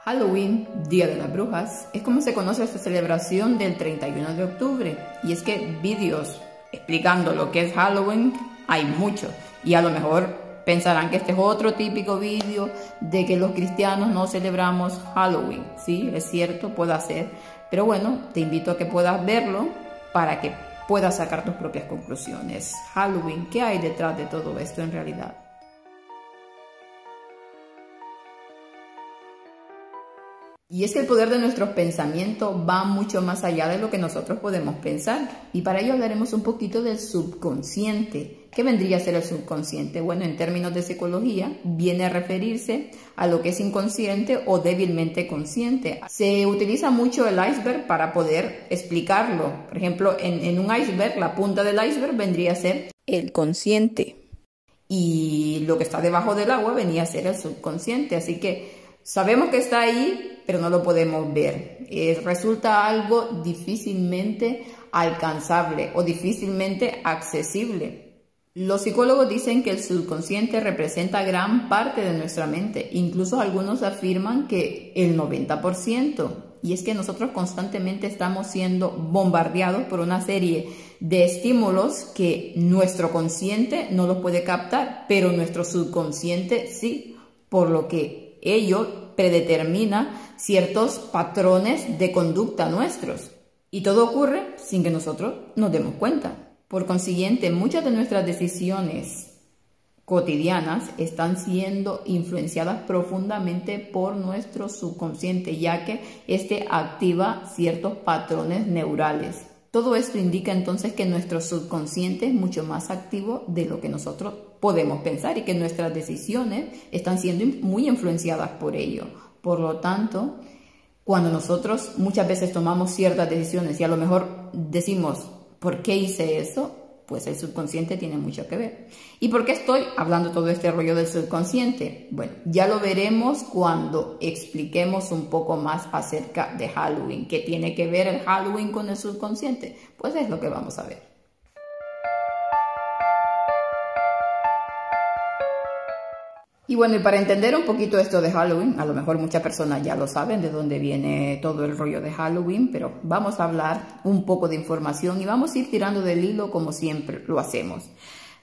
Halloween, Día de las Brujas, es como se conoce esta celebración del 31 de octubre. Y es que vídeos explicando lo que es Halloween hay muchos. Y a lo mejor pensarán que este es otro típico vídeo de que los cristianos no celebramos Halloween. Sí, es cierto, puede ser. Pero bueno, te invito a que puedas verlo para que puedas sacar tus propias conclusiones. Halloween, ¿qué hay detrás de todo esto en realidad? Y es que el poder de nuestros pensamientos va mucho más allá de lo que nosotros podemos pensar. Y para ello hablaremos un poquito del subconsciente. ¿Qué vendría a ser el subconsciente? Bueno, en términos de psicología, viene a referirse a lo que es inconsciente o débilmente consciente. Se utiliza mucho el iceberg para poder explicarlo. Por ejemplo, en un iceberg, la punta del iceberg vendría a ser el consciente. Y lo que está debajo del agua venía a ser el subconsciente. Así que sabemos que está ahí, pero no lo podemos ver. Resulta algo difícilmente alcanzable o difícilmente accesible. Los psicólogos dicen que el subconsciente representa gran parte de nuestra mente. Incluso algunos afirman que el 90%. Y es que nosotros constantemente estamos siendo bombardeados por una serie de estímulos que nuestro consciente no los puede captar, pero nuestro subconsciente sí, por lo que ello predetermina ciertos patrones de conducta nuestros. Y todo ocurre sin que nosotros nos demos cuenta. Por consiguiente, muchas de nuestras decisiones cotidianas están siendo influenciadas profundamente por nuestro subconsciente, ya que este activa ciertos patrones neurales. Todo esto indica entonces que nuestro subconsciente es mucho más activo de lo que nosotros podemos pensar y que nuestras decisiones están siendo muy influenciadas por ello. Por lo tanto, cuando nosotros muchas veces tomamos ciertas decisiones y a lo mejor decimos, ¿por qué hice eso? Pues el subconsciente tiene mucho que ver. ¿Y por qué estoy hablando todo este rollo del subconsciente? Bueno, ya lo veremos cuando expliquemos un poco más acerca de Halloween. ¿Qué tiene que ver el Halloween con el subconsciente? Pues es lo que vamos a ver. Y bueno, y para entender un poquito esto de Halloween, a lo mejor muchas personas ya lo saben de dónde viene todo el rollo de Halloween, pero vamos a hablar un poco de información y vamos a ir tirando del hilo como siempre lo hacemos.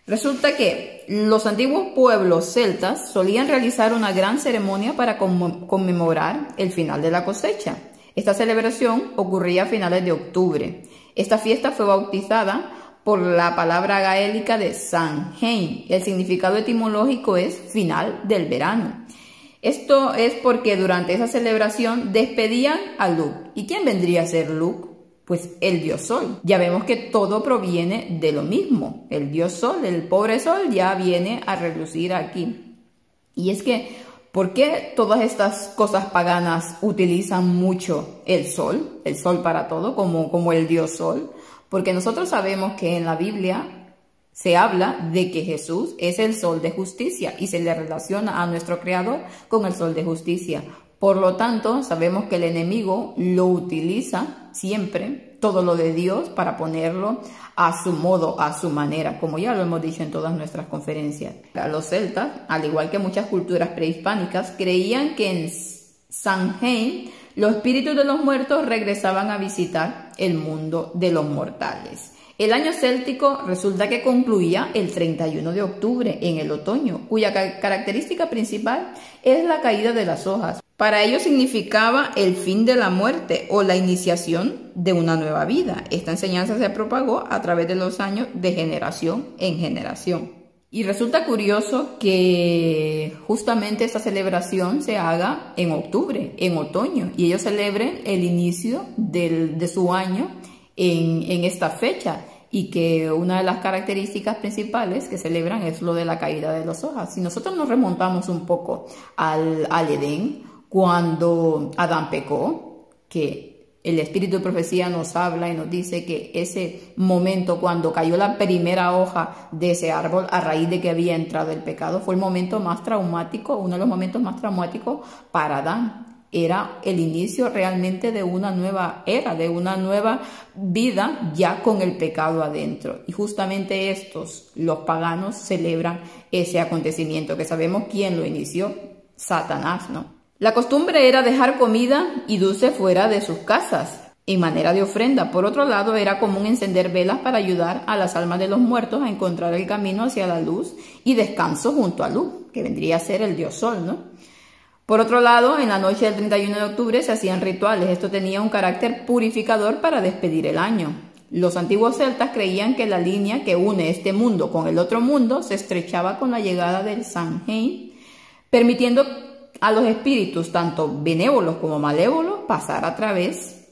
Resulta que los antiguos pueblos celtas solían realizar una gran ceremonia para conmemorar el final de la cosecha. Esta celebración ocurría a finales de octubre. Esta fiesta fue bautizada por la palabra gaélica de Samhain. El significado etimológico es final del verano. Esto es porque durante esa celebración despedían a Lugh. ¿Y quién vendría a ser Lugh? Pues el dios Sol. Ya vemos que todo proviene de lo mismo. El dios Sol, el pobre Sol, ya viene a relucir aquí. Y es que, ¿por qué todas estas cosas paganas utilizan mucho el Sol para todo, como el dios Sol? Porque nosotros sabemos que en la Biblia se habla de que Jesús es el sol de justicia y se le relaciona a nuestro Creador con el sol de justicia. Por lo tanto, sabemos que el enemigo lo utiliza siempre, todo lo de Dios, para ponerlo a su modo, a su manera, como ya lo hemos dicho en todas nuestras conferencias. Los celtas, al igual que muchas culturas prehispánicas, creían que en Samhain los espíritus de los muertos regresaban a visitar el mundo de los mortales. El año céltico resulta que concluía el 31 de octubre, en el otoño, cuya característica principal es la caída de las hojas. Para ello significaba el fin de la muerte o la iniciación de una nueva vida. Esta enseñanza se propagó a través de los años de generación en generación. Y resulta curioso que justamente esta celebración se haga en octubre, en otoño, y ellos celebren el inicio de su año en esta fecha, y que una de las características principales que celebran es lo de la caída de las hojas. Si nosotros nos remontamos un poco al Edén, cuando Adán pecó, que el espíritu de profecía nos habla y nos dice que ese momento cuando cayó la primera hoja de ese árbol a raíz de que había entrado el pecado fue el momento más traumático, uno de los momentos más traumáticos para Adán. Era el inicio realmente de una nueva era, de una nueva vida ya con el pecado adentro. Y justamente los paganos celebran ese acontecimiento que sabemos quién lo inició, Satanás, ¿no? La costumbre era dejar comida y dulce fuera de sus casas, en manera de ofrenda. Por otro lado, era común encender velas para ayudar a las almas de los muertos a encontrar el camino hacia la luz y descanso junto a luz, que vendría a ser el dios Sol, ¿no? Por otro lado, en la noche del 31 de octubre se hacían rituales. Esto tenía un carácter purificador para despedir el año. Los antiguos celtas creían que la línea que une este mundo con el otro mundo se estrechaba con la llegada del Samhain, permitiendo a los espíritus, tanto benévolos como malévolos, pasar a través.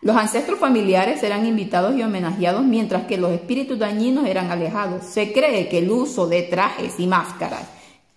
Los ancestros familiares eran invitados y homenajeados, mientras que los espíritus dañinos eran alejados. Se cree que el uso de trajes y máscaras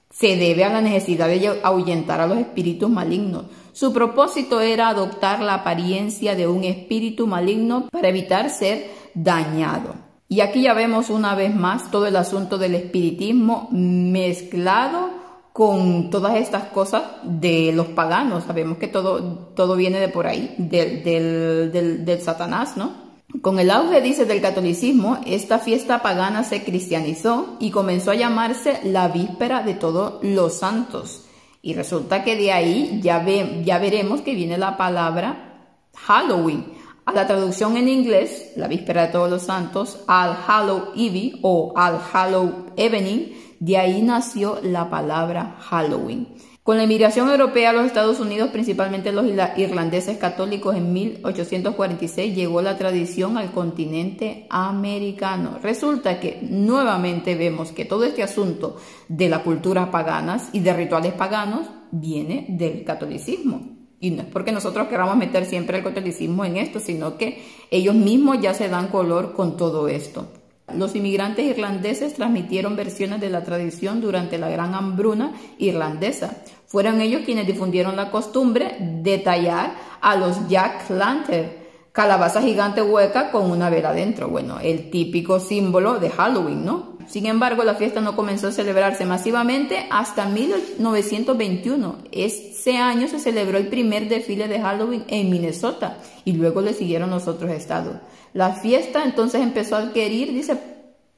se debe a la necesidad de ahuyentar a los espíritus malignos. Su propósito era adoptar la apariencia de un espíritu maligno para evitar ser dañado. Y aquí ya vemos una vez más todo el asunto del espiritismo mezclado con todas estas cosas de los paganos. Sabemos que todo viene de por ahí, del Satanás, ¿no? Con el auge, dice, del catolicismo, esta fiesta pagana se cristianizó y comenzó a llamarse la Víspera de Todos los Santos. Y resulta que de ahí ya veremos que viene la palabra Halloween. A la traducción en inglés, la Víspera de Todos los Santos, All Hallow Eve o All Hallow Evening, de ahí nació la palabra Halloween. Con la inmigración europea a los Estados Unidos, principalmente los irlandeses católicos, en 1846 llegó la tradición al continente americano. Resulta que nuevamente vemos que todo este asunto de las culturas paganas y de rituales paganos viene del catolicismo. Y no es porque nosotros queramos meter siempre el catolicismo en esto, sino que ellos mismos ya se dan color con todo esto. Los inmigrantes irlandeses transmitieron versiones de la tradición durante la Gran Hambruna irlandesa. Fueron ellos quienes difundieron la costumbre de tallar a los jack-lantern, calabaza gigante hueca con una vela dentro. Bueno, el típico símbolo de Halloween, ¿no? Sin embargo, la fiesta no comenzó a celebrarse masivamente hasta 1921. Ese año se celebró el primer desfile de Halloween en Minnesota y luego le siguieron los otros estados. La fiesta entonces empezó a adquirir, dice,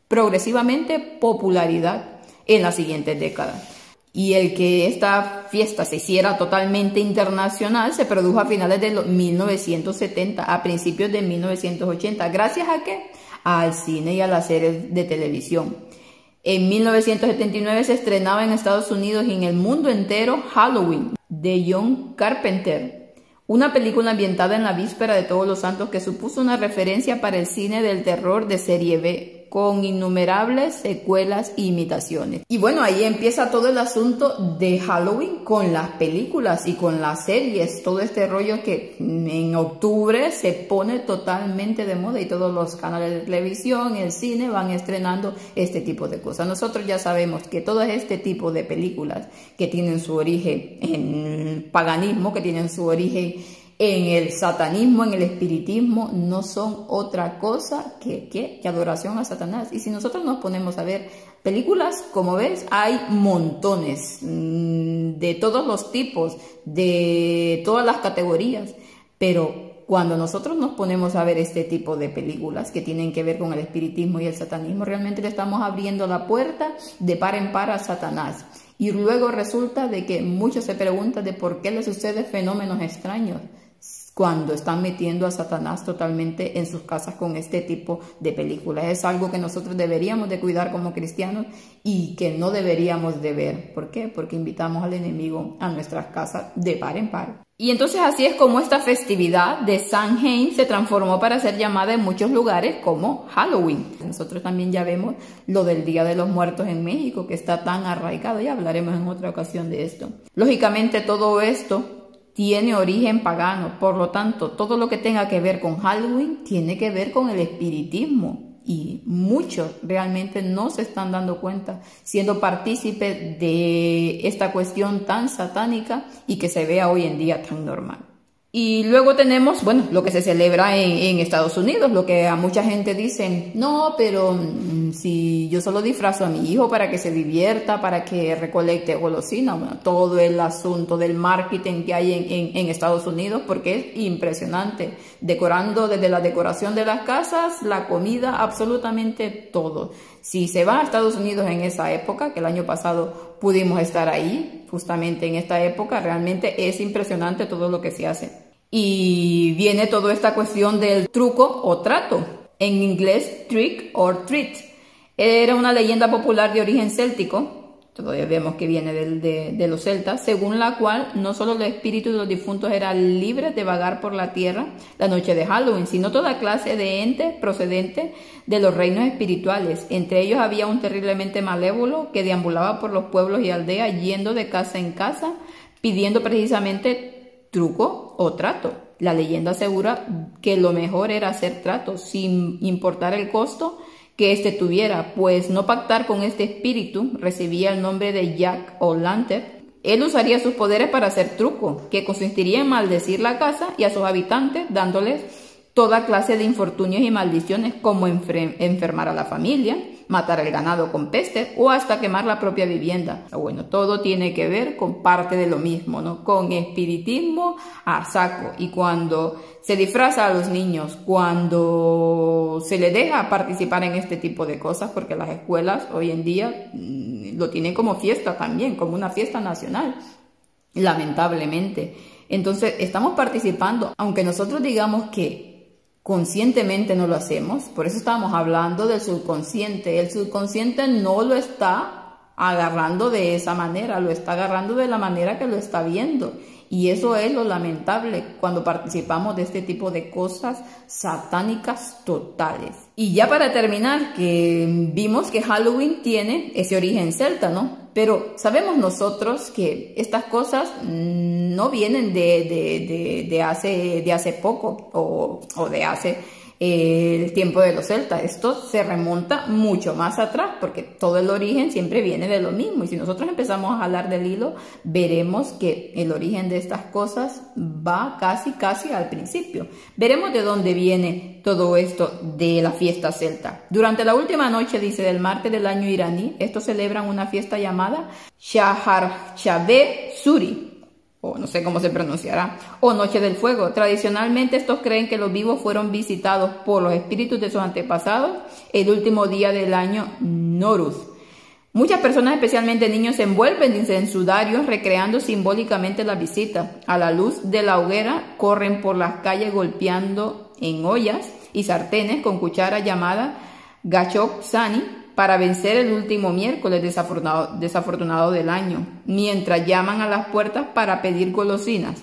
progresivamente popularidad en las siguientes décadas. Y el que esta fiesta se hiciera totalmente internacional se produjo a finales de los 1970, a principios de 1980. ¿Gracias a qué? Al cine y a las series de televisión. En 1979 se estrenaba en Estados Unidos y en el mundo entero Halloween, de John Carpenter, una película ambientada en la víspera de Todos los Santos que supuso una referencia para el cine del terror de serie B, con innumerables secuelas e imitaciones. Y bueno, ahí empieza todo el asunto de Halloween con las películas y con las series, todo este rollo que en octubre se pone totalmente de moda y todos los canales de televisión, el cine van estrenando este tipo de cosas. Nosotros ya sabemos que todo este tipo de películas que tienen su origen en paganismo, que tienen su origen en el satanismo, en el espiritismo, no son otra cosa que adoración a Satanás. Y si nosotros nos ponemos a ver películas, como ves, hay montones de todos los tipos, de todas las categorías, pero cuando nosotros nos ponemos a ver este tipo de películas que tienen que ver con el espiritismo y el satanismo, realmente le estamos abriendo la puerta de par en par a Satanás. Y luego resulta de que muchos se preguntan de por qué le suceden fenómenos extraños cuando están metiendo a Satanás totalmente en sus casas con este tipo de películas. Es algo que nosotros deberíamos de cuidar como cristianos y que no deberíamos de ver. ¿Por qué? Porque invitamos al enemigo a nuestras casas de par en par. Y entonces así es como esta festividad de Samhain se transformó para ser llamada en muchos lugares como Halloween. Nosotros también ya vemos lo del Día de los Muertos en México, que está tan arraigado. Ya hablaremos en otra ocasión de esto. Lógicamente todo esto tiene origen pagano, por lo tanto, todo lo que tenga que ver con Halloween tiene que ver con el espiritismo y muchos realmente no se están dando cuenta, siendo partícipes de esta cuestión tan satánica y que se vea hoy en día tan normal. Y luego tenemos, bueno, lo que se celebra en Estados Unidos, lo que a mucha gente dicen, no, pero si yo solo disfrazo a mi hijo para que se divierta, para que recolecte golosina, bueno, todo el asunto del marketing que hay en Estados Unidos, porque es impresionante, decorando desde la decoración de las casas, la comida, absolutamente todo. si se va a Estados Unidos en esa época, que el año pasado pudimos estar ahí, justamente en esta época, realmente es impresionante todo lo que se hace. Y viene toda esta cuestión del truco o trato, en inglés trick or treat. Era una leyenda popular de origen céltico, todavía vemos que viene de los celtas, según la cual no solo los espíritus de los difuntos eran libres de vagar por la tierra la noche de Halloween, sino toda clase de entes procedentes de los reinos espirituales. Entre ellos había un terriblemente malévolo que deambulaba por los pueblos y aldeas, yendo de casa en casa, pidiendo precisamente truco o trato. La leyenda asegura que lo mejor era hacer trato, sin importar el costo que éste tuviera, pues no pactar con este espíritu recibía el nombre de Jack O'Lantern. Él usaría sus poderes para hacer truco, que consistiría en maldecir la casa y a sus habitantes, dándoles toda clase de infortunios y maldiciones, como enfermar a la familia, matar el ganado con peste o hasta quemar la propia vivienda. Bueno, todo tiene que ver con parte de lo mismo, ¿no? Con espiritismo a saco. Y cuando se disfraza a los niños, cuando se les deja participar en este tipo de cosas, porque las escuelas hoy en día lo tienen como fiesta también, como una fiesta nacional, lamentablemente. Entonces estamos participando, aunque nosotros digamos que conscientemente no lo hacemos. Por eso estábamos hablando del subconsciente. El subconsciente no lo está agarrando de esa manera, lo está agarrando de la manera que lo está viendo. Y eso es lo lamentable cuando participamos de este tipo de cosas satánicas totales. Y ya para terminar, que vimos que Halloween tiene ese origen celta, ¿no? Pero sabemos nosotros que estas cosas no vienen de hace poco o de hace el tiempo de los celtas. Esto se remonta mucho más atrás, porque todo el origen siempre viene de lo mismo. Y si nosotros empezamos a jalar del hilo, veremos que el origen de estas cosas va casi al principio. Veremos de dónde viene todo esto de la fiesta celta. Durante la última noche, dice, del martes del año iraní, estos celebran una fiesta llamada Shahar Shabe Suri, o no sé cómo se pronunciará, o Noche del Fuego. Tradicionalmente estos creen que los vivos fueron visitados por los espíritus de sus antepasados el último día del año Noruz. Muchas personas, especialmente niños, se envuelven en sudarios recreando simbólicamente la visita. A la luz de la hoguera corren por las calles golpeando en ollas y sartenes con cuchara llamada Gachok Sani, para vencer el último miércoles desafortunado del año, mientras llaman a las puertas para pedir golosinas.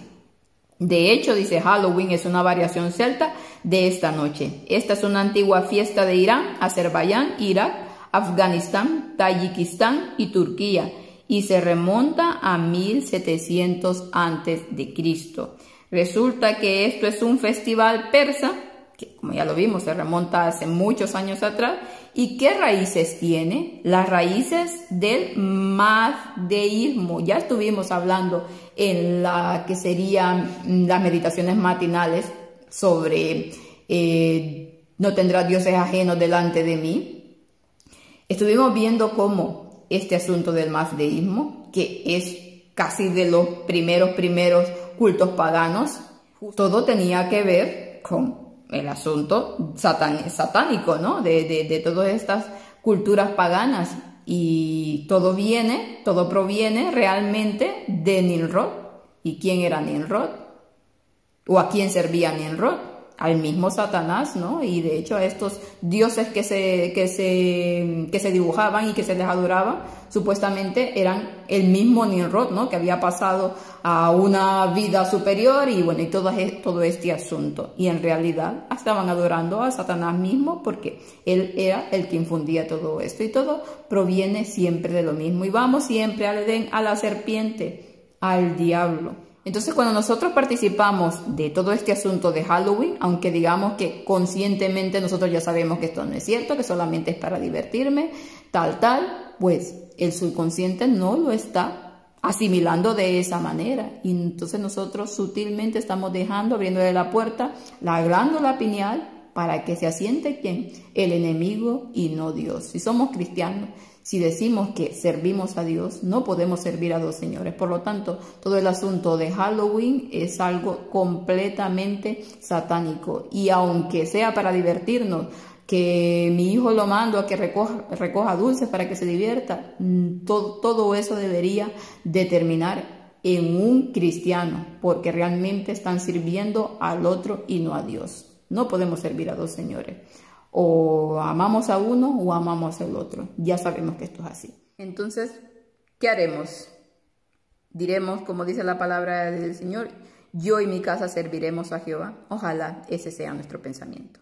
De hecho, dice, Halloween es una variación celta de esta noche. Esta es una antigua fiesta de Irán, Azerbaiyán, Irak, Afganistán, Tayikistán y Turquía, y se remonta a 1700 a.C. Resulta que esto es un festival persa, que como ya lo vimos se remonta hace muchos años atrás. ¿Y qué raíces tiene? Las raíces del mazdeísmo. Ya estuvimos hablando en la que serían las meditaciones matinales sobre no tendrás dioses ajenos delante de mí. Estuvimos viendo cómo este asunto del mazdeísmo, que es casi de los primeros cultos paganos, todo tenía que ver con el asunto satánico, ¿no? De todas estas culturas paganas, y todo proviene realmente de Nimrod. ¿Y quién era Nimrod? ¿O a quién servía Nimrod? Al mismo Satanás, ¿no? Y de hecho a estos dioses que se dibujaban y que se les adoraban, supuestamente eran el mismo Nimrod, ¿no? Que había pasado a una vida superior y bueno, y todo este asunto. Y en realidad estaban adorando a Satanás mismo, porque él era el que infundía todo esto. Y todo proviene siempre de lo mismo. Y vamos siempre al Edén, a la serpiente, al diablo. Entonces, cuando nosotros participamos de todo este asunto de Halloween, aunque digamos que conscientemente nosotros ya sabemos que esto no es cierto, que solamente es para divertirme, pues el subconsciente no lo está asimilando de esa manera. Y entonces nosotros sutilmente estamos abriéndole la puerta, la glándula pineal, para que se asiente ¿quién? El enemigo y no Dios. Si somos cristianos, si decimos que servimos a Dios, no podemos servir a dos señores. Por lo tanto, todo el asunto de Halloween es algo completamente satánico. Y aunque sea para divertirnos, que mi hijo lo mando a que recoja dulces para que se divierta. Todo eso debería determinar en un cristiano, porque realmente están sirviendo al otro y no a Dios. No podemos servir a dos señores. O amamos a uno o amamos al otro. Ya sabemos que esto es así. Entonces, ¿qué haremos? Diremos, como dice la palabra del Señor, yo y mi casa serviremos a Jehová. Ojalá ese sea nuestro pensamiento.